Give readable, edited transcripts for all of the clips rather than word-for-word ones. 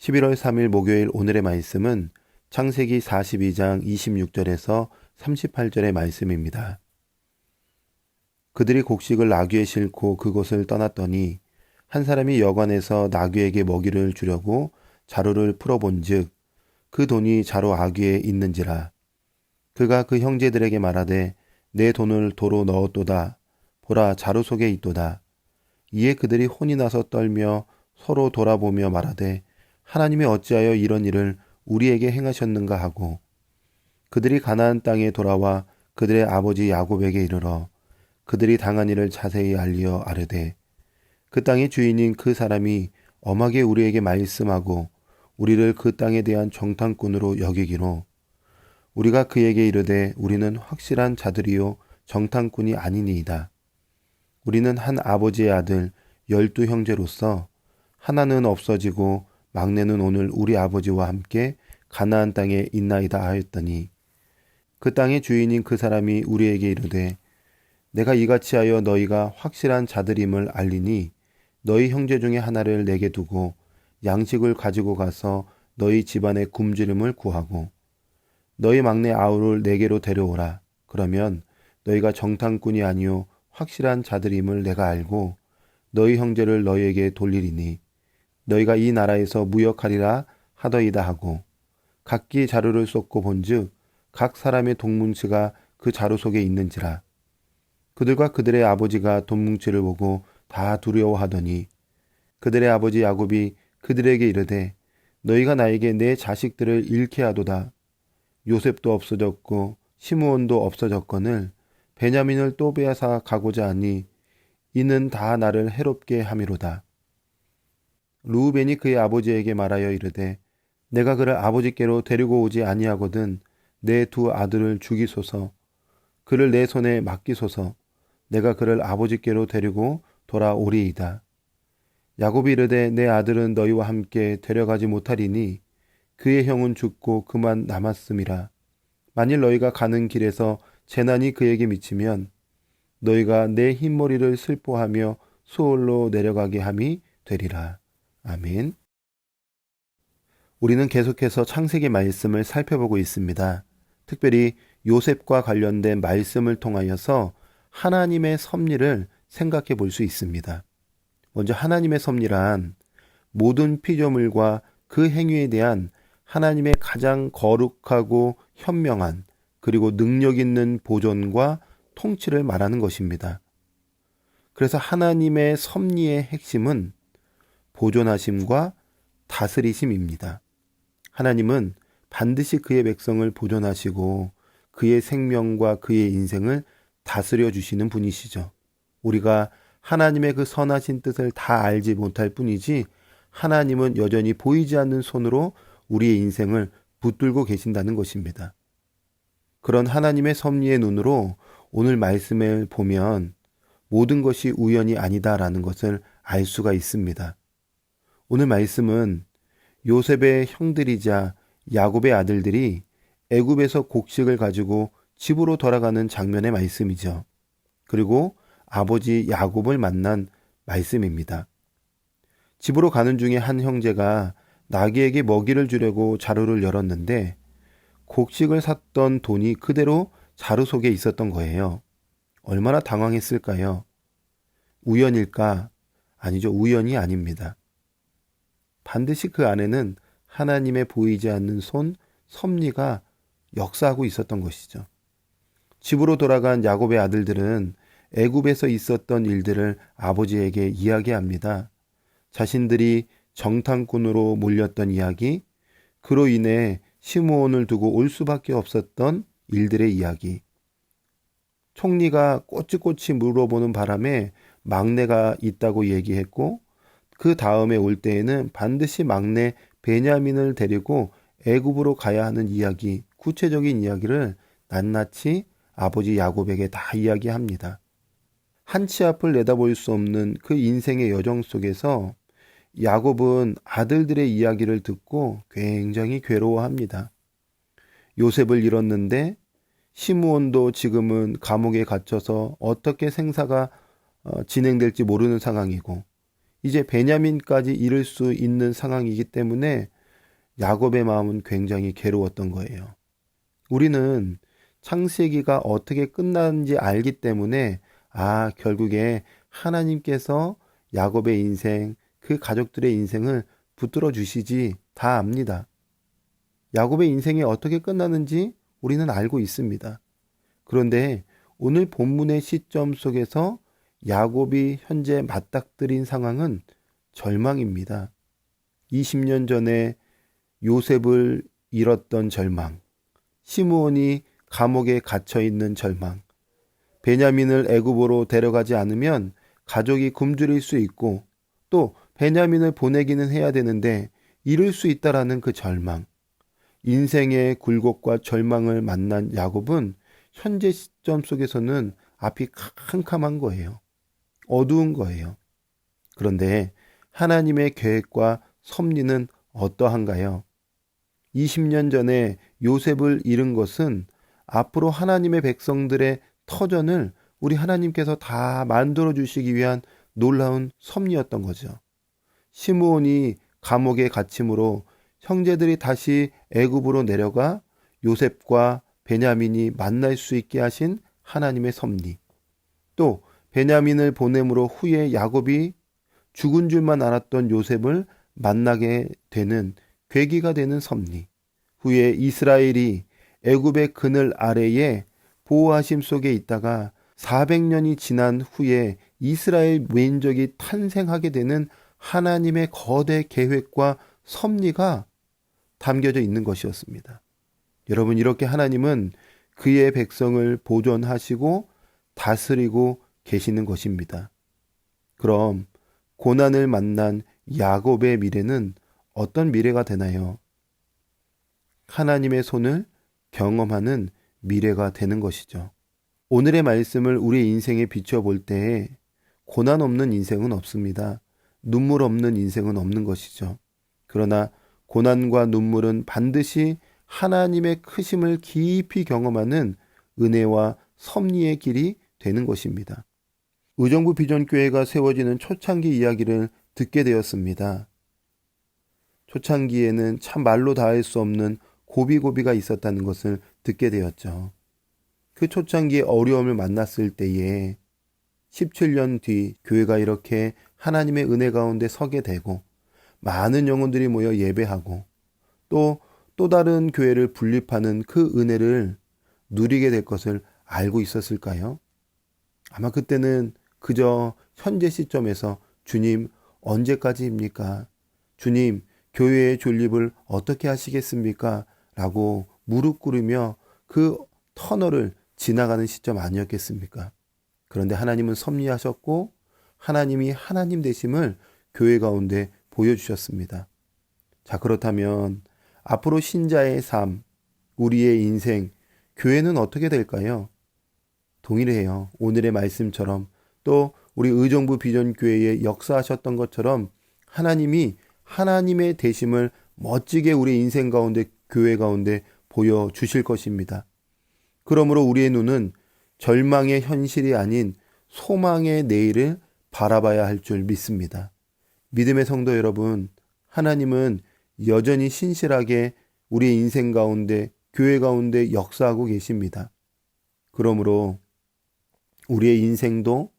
11월 3일 목요일 오늘의 말씀은 창세기 42장 26절에서 38절의 말씀입니다. 그들이 곡식을 나귀에 싣고 그곳을 떠났더니 한 사람이 여관에서 나귀에게 먹이를 주려고 자루를 풀어본즉 그 돈이 자루 아귀에 있는지라. 그가 그 형제들에게 말하되 내 돈을 도로 넣었도다. 보라, 자루 속에 있도다. 이에 그들이 혼이 나서 떨며 서로 돌아보며 말하되 하나님이 어찌하여 이런 일을 우리에게 행하셨는가 하고, 그들이 가나안 땅에 돌아와 그들의 아버지 야곱에게 이르러 그들이 당한 일을 자세히 알리어 아뢰되, 그 땅의 주인인 그 사람이 엄하게 우리에게 말씀하고 우리를 그 땅에 대한 정탐꾼으로 여기기로, 우리가 그에게 이르되 우리는 확실한 자들이요 정탐꾼이 아니니이다. 우리는 한 아버지의 아들 12 형제로서 하나는 없어지고 막내는 오늘 우리 아버지와 함께 가나안 땅에 있나이다 하였더니, 그 땅의 주인인 그 사람이 우리에게 이르되 내가 이같이 하여 너희가 확실한 자들임을 알리니 너희 형제 중에 하나를 내게 두고 양식을 가지고 가서 너희 집안의 굶주림을 구하고 너희 막내 아우를 내게로 데려오라. 그러면 너희가 정탐꾼이 아니요 확실한 자들임을 내가 알고 너희 형제를 너희에게 돌리리니 너희가 이 나라에서 무역하리라 하더이다 하고, 각기 자루를 쏟고 본즉 각 사람의 돈뭉치가 그 자루 속에 있는지라. 그들과 그들의 아버지가 돈뭉치를 보고 다 두려워하더니 그들의 아버지 야곱이 그들에게 이르되 너희가 나에게 내 자식들을 잃게 하도다. 요셉도 없어졌고 시므온도 없어졌거늘 베냐민을 또 빼앗아 가고자 하니 이는 다 나를 해롭게 함이로다. 르우벤이 그의 아버지에게 말하여 이르되 내가 그를 아버지께로 데리고 오지 아니하거든 내 두 아들을 죽이소서. 그를 내 손에 맡기소서. 내가 그를 아버지께로 데리고 돌아오리이다. 야곱이 이르되 내 아들은 너희와 함께 데려가지 못하리니 그의 형은 죽고 그만 남았음이라. 만일 너희가 가는 길에서 재난이 그에게 미치면 너희가 내 흰머리를 슬퍼하며 수월로 내려가게 함이 되리라. 아멘. 우리는 계속해서 창세기 말씀을 살펴보고 있습니다. 특별히 요셉과 관련된 말씀을 통하여서 하나님의 섭리를 생각해 볼 수 있습니다. 먼저 하나님의 섭리란 모든 피조물과 그 행위에 대한 하나님의 가장 거룩하고 현명한 그리고 능력 있는 보존과 통치를 말하는 것입니다. 그래서 하나님의 섭리의 핵심은 보존하심과 다스리심입니다. 하나님은 반드시 그의 백성을 보존하시고 그의 생명과 그의 인생을 다스려 주시는 분이시죠. 우리가 하나님의 그 선하신 뜻을 다 알지 못할 뿐이지 하나님은 여전히 보이지 않는 손으로 우리의 인생을 붙들고 계신다는 것입니다. 그런 하나님의 섭리의 눈으로 오늘 말씀을 보면 모든 것이 우연이 아니다라는 것을 알 수가 있습니다. 오늘 말씀은 요셉의 형들이자 야곱의 아들들이 애굽에서 곡식을 가지고 집으로 돌아가는 장면의 말씀이죠. 그리고 아버지 야곱을 만난 말씀입니다. 집으로 가는 중에 한 형제가 나귀에게 먹이를 주려고 자루를 열었는데 곡식을 샀던 돈이 그대로 자루 속에 있었던 거예요. 얼마나 당황했을까요? 우연일까? 아니죠. 우연이 아닙니다. 반드시 그 안에는 하나님의 보이지 않는 손, 섭리가 역사하고 있었던 것이죠. 집으로 돌아간 야곱의 아들들은 애굽에서 있었던 일들을 아버지에게 이야기합니다. 자신들이 정탐꾼으로 몰렸던 이야기, 그로 인해 시므온을 두고 올 수밖에 없었던 일들의 이야기. 총리가 꼬치꼬치 물어보는 바람에 막내가 있다고 얘기했고, 그 다음에 올 때에는 반드시 막내 베냐민을 데리고 애굽으로 가야 하는 이야기, 구체적인 이야기를 낱낱이 아버지 야곱에게 다 이야기합니다. 한치 앞을 내다볼 수 없는 그 인생의 여정 속에서 야곱은 아들들의 이야기를 듣고 굉장히 괴로워합니다. 요셉을 잃었는데 시므온도 지금은 감옥에 갇혀서 어떻게 생사가 진행될지 모르는 상황이고, 이제 베냐민까지 잃을 수 있는 상황이기 때문에 야곱의 마음은 굉장히 괴로웠던 거예요. 우리는 창세기가 어떻게 끝나는지 알기 때문에 결국에 하나님께서 야곱의 인생, 그 가족들의 인생을 붙들어 주시지 다 압니다. 야곱의 인생이 어떻게 끝나는지 우리는 알고 있습니다. 그런데 오늘 본문의 시점 속에서 야곱이 현재 맞닥뜨린 상황은 절망입니다. 20년 전에 요셉을 잃었던 절망, 시므온이 감옥에 갇혀 있는 절망, 베냐민을 애굽으로 데려가지 않으면 가족이 굶주릴 수 있고 또 베냐민을 보내기는 해야 되는데 잃을 수 있다라는 그 절망, 인생의 굴곡과 절망을 만난 야곱은 현재 시점 속에서는 앞이 캄캄한 거예요. 어두운 거예요. 그런데 하나님의 계획과 섭리는 어떠한가요? 20년 전에 요셉을 잃은 것은 앞으로 하나님의 백성들의 터전을 우리 하나님께서 다 만들어 주시기 위한 놀라운 섭리였던 거죠. 시므온이 감옥에 갇힘으로 형제들이 다시 애굽으로 내려가 요셉과 베냐민이 만날 수 있게 하신 하나님의 섭리. 또 베냐민을 보냄으로 후에 야곱이 죽은 줄만 알았던 요셉을 만나게 되는 계기가 되는 섭리. 후에 이스라엘이 애굽의 그늘 아래에 보호하심 속에 있다가 400년이 지난 후에 이스라엘 민족이 탄생하게 되는 하나님의 거대 계획과 섭리가 담겨져 있는 것이었습니다. 여러분, 이렇게 하나님은 그의 백성을 보존하시고 다스리고 계시는 것입니다. 그럼 고난을 만난 야곱의 미래는 어떤 미래가 되나요? 하나님의 손을 경험하는 미래가 되는 것이죠. 오늘의 말씀을 우리의 인생에 비춰볼 때에 고난 없는 인생은 없습니다. 눈물 없는 인생은 없는 것이죠. 그러나 고난과 눈물은 반드시 하나님의 크심을 깊이 경험하는 은혜와 섭리의 길이 되는 것입니다. 의정부 비전교회가 세워지는 초창기 이야기를 듣게 되었습니다. 초창기에는 참 말로 다할 수 없는 고비고비가 있었다는 것을 듣게 되었죠. 그 초창기의 어려움을 만났을 때에 17년 뒤 교회가 이렇게 하나님의 은혜 가운데 서게 되고 많은 영혼들이 모여 예배하고 또 다른 교회를 분립하는 그 은혜를 누리게 될 것을 알고 있었을까요? 아마 그때는 그저 현재 시점에서 주님 언제까지입니까? 주님 교회의 존립을 어떻게 하시겠습니까? 라고 무릎 꿇으며 그 터널을 지나가는 시점 아니었겠습니까? 그런데 하나님은 섭리하셨고 하나님이 하나님 되심을 교회 가운데 보여주셨습니다. 자, 그렇다면 앞으로 신자의 삶, 우리의 인생, 교회는 어떻게 될까요? 동일해요. 오늘의 말씀처럼 또 우리 의정부 비전교회에 역사하셨던 것처럼 하나님이 하나님의 되심을 멋지게 우리 인생 가운데 교회 가운데 보여주실 것입니다. 그러므로 우리의 눈은 절망의 현실이 아닌 소망의 내일을 바라봐야 할 줄 믿습니다. 믿음의 성도 여러분, 하나님은 여전히 신실하게 우리의 인생 가운데 교회 가운데 역사하고 계십니다. 그러므로 우리의 인생도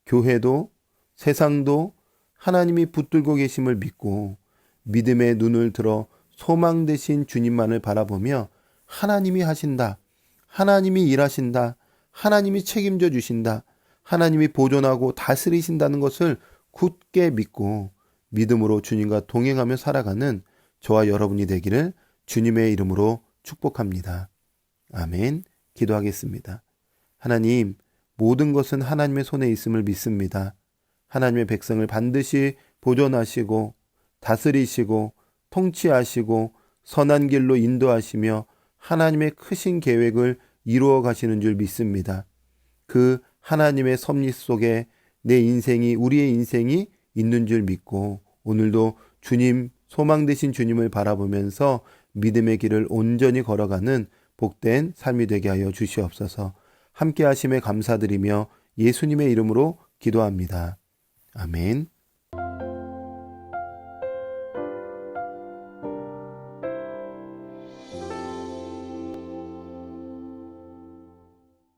교회도 세상도 하나님이 붙들고 계심을 믿고 믿음의 눈을 들어 소망 되신 주님만을 바라보며 하나님이 하신다, 하나님이 일하신다, 하나님이 책임져 주신다, 하나님이 보존하고 다스리신다는 것을 굳게 믿고 믿음으로 주님과 동행하며 살아가는 저와 여러분이 되기를 주님의 이름으로 축복합니다. 아멘. 기도하겠습니다. 하나님, 모든 것은 하나님의 손에 있음을 믿습니다. 하나님의 백성을 반드시 보존하시고 다스리시고 통치하시고 선한 길로 인도하시며 하나님의 크신 계획을 이루어 가시는 줄 믿습니다. 그 하나님의 섭리 속에 내 인생이, 우리의 인생이 있는 줄 믿고 오늘도 주님, 소망 되신 주님을 바라보면서 믿음의 길을 온전히 걸어가는 복된 삶이 되게 하여 주시옵소서. 함께 하심에 감사드리며 예수님의 이름으로 기도합니다. 아멘.